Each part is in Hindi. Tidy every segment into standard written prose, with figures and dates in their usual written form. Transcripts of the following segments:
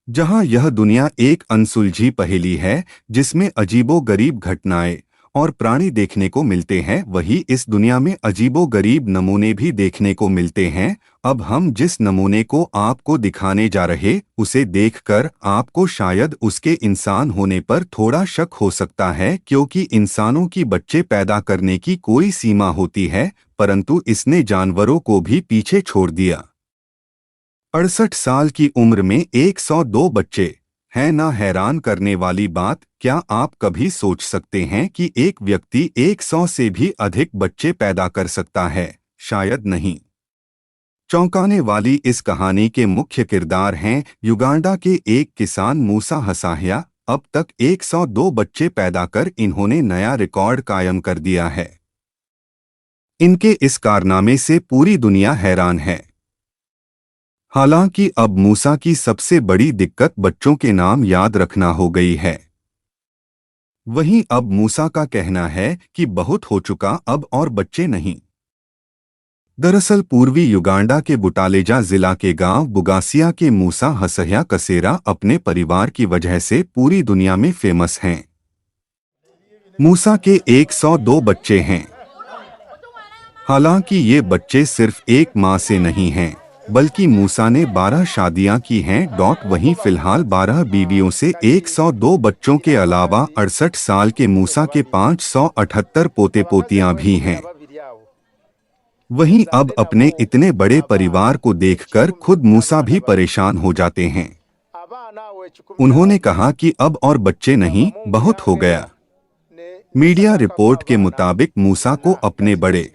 जहां यह दुनिया एक अनसुलझी पहेली है जिसमें अजीबोगरीब घटनाएं और प्राणी देखने को मिलते हैं, वही इस दुनिया में अजीबोगरीब नमूने भी देखने को मिलते हैं। अब हम जिस नमूने को आपको दिखाने जा रहे उसे देखकर आपको शायद उसके इंसान होने पर थोड़ा शक हो सकता है, क्योंकि इंसानों की बच्चे पैदा करने की कोई सीमा होती है, परंतु इसने जानवरों को भी पीछे छोड़ दिया। 68 साल की उम्र में 102 बच्चे हैं ना। हैरान करने वाली बात, क्या आप कभी सोच सकते हैं कि एक व्यक्ति 100 से भी अधिक बच्चे पैदा कर सकता है? शायद नहीं। चौंकाने वाली इस कहानी के मुख्य किरदार हैं युगांडा के एक किसान मूसा हसाहिया। अब तक 102 बच्चे पैदा कर इन्होंने नया रिकॉर्ड कायम कर दिया है। इनके इस कारनामे से पूरी दुनिया हैरान है। हालांकि अब मूसा की सबसे बड़ी दिक्कत बच्चों के नाम याद रखना हो गई है। वहीं अब मूसा का कहना है कि बहुत हो चुका, अब और बच्चे नहीं। दरअसल पूर्वी युगांडा के बुटालेजा जिला के गांव बुगासिया के मूसा हसहिया कसेरा अपने परिवार की वजह से पूरी दुनिया में फेमस हैं। मूसा के 102 बच्चे हैं। हालांकि ये बच्चे सिर्फ एक मां से नहीं हैं, बल्कि मूसा ने 12 शादियां की हैं। वहीं फिलहाल 12 बीवियों से 102 बच्चों के अलावा 68 साल के मूसा के 578 पोते पोतियां भी हैं। वहीं अब अपने इतने बड़े परिवार को देखकर खुद मूसा भी परेशान हो जाते हैं। उन्होंने कहा कि अब और बच्चे नहीं, बहुत हो गया। मीडिया रिपोर्ट के मुताबिक मूसा को अपने बड़े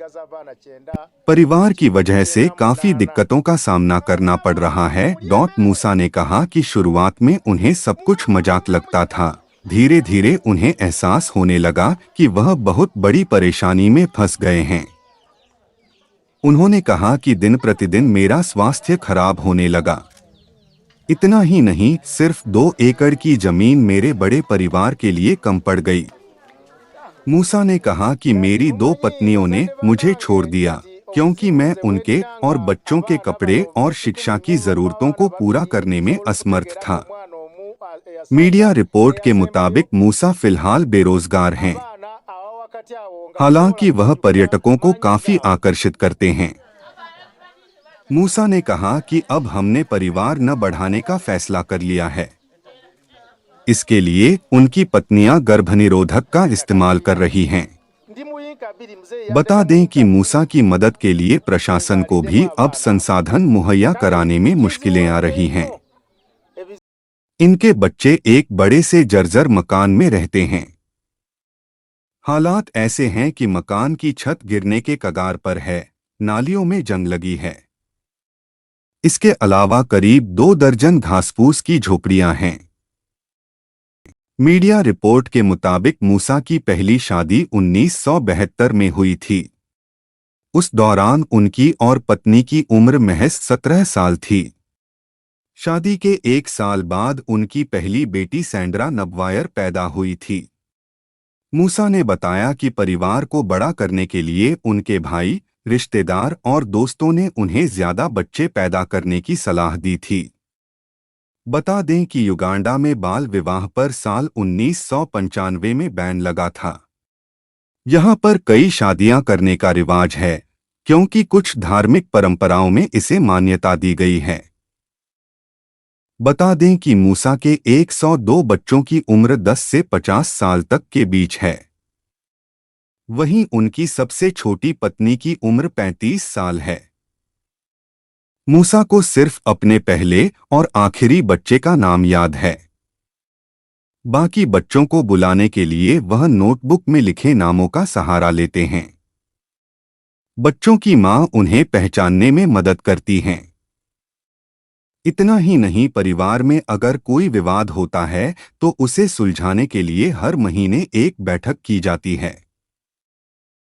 परिवार की वजह से काफी दिक्कतों का सामना करना पड़ रहा है। मूसा ने कहा कि शुरुआत में उन्हें सब कुछ मजाक लगता था, धीरे धीरे उन्हें एहसास होने लगा कि वह बहुत बड़ी परेशानी में फंस गए हैं। उन्होंने कहा कि दिन प्रतिदिन मेरा स्वास्थ्य खराब होने लगा। इतना ही नहीं, सिर्फ 2 एकड़ की जमीन मेरे बड़े परिवार के लिए कम पड़ गई। मूसा ने कहा कि मेरी 2 पत्नियों ने मुझे छोड़ दिया, क्योंकि मैं उनके और बच्चों के कपड़े और शिक्षा की जरूरतों को पूरा करने में असमर्थ था। मीडिया रिपोर्ट के मुताबिक मूसा फिलहाल बेरोजगार हैं। हालांकि वह पर्यटकों को काफी आकर्षित करते हैं। मूसा ने कहा कि अब हमने परिवार न बढ़ाने का फैसला कर लिया है। इसके लिए उनकी पत्नियां गर्भनिरोधक का इस्तेमाल कर रही हैं। बता दें कि मूसा की मदद के लिए प्रशासन को भी अब संसाधन मुहैया कराने में मुश्किलें आ रही हैं। इनके बच्चे एक बड़े से जर्जर मकान में रहते हैं। हालात ऐसे हैं कि मकान की छत गिरने के कगार पर है, नालियों में जंग लगी है। इसके अलावा करीब 2 दर्जन घासपूस की झोपड़ियां हैं। मीडिया रिपोर्ट के मुताबिक मूसा की पहली शादी 1972 में हुई थी। उस दौरान उनकी और पत्नी की उम्र महज 17 साल थी। शादी के 1 साल बाद उनकी पहली बेटी सैंड्रा नबवायर पैदा हुई थी। मूसा ने बताया कि परिवार को बड़ा करने के लिए उनके भाई, रिश्तेदार और दोस्तों ने उन्हें ज्यादा बच्चे पैदा करने की सलाह दी थी। बता दें कि युगांडा में बाल विवाह पर साल 1995 में बैन लगा था। यहां पर कई शादियां करने का रिवाज है, क्योंकि कुछ धार्मिक परंपराओं में इसे मान्यता दी गई है। बता दें कि मूसा के 102 बच्चों की उम्र 10 से 50 साल तक के बीच है। वहीं उनकी सबसे छोटी पत्नी की उम्र 35 साल है। मूसा को सिर्फ अपने पहले और आखिरी बच्चे का नाम याद है। बाकी बच्चों को बुलाने के लिए वह नोटबुक में लिखे नामों का सहारा लेते हैं। बच्चों की मां उन्हें पहचानने में मदद करती हैं। इतना ही नहीं, परिवार में अगर कोई विवाद होता है तो उसे सुलझाने के लिए हर महीने एक बैठक की जाती है।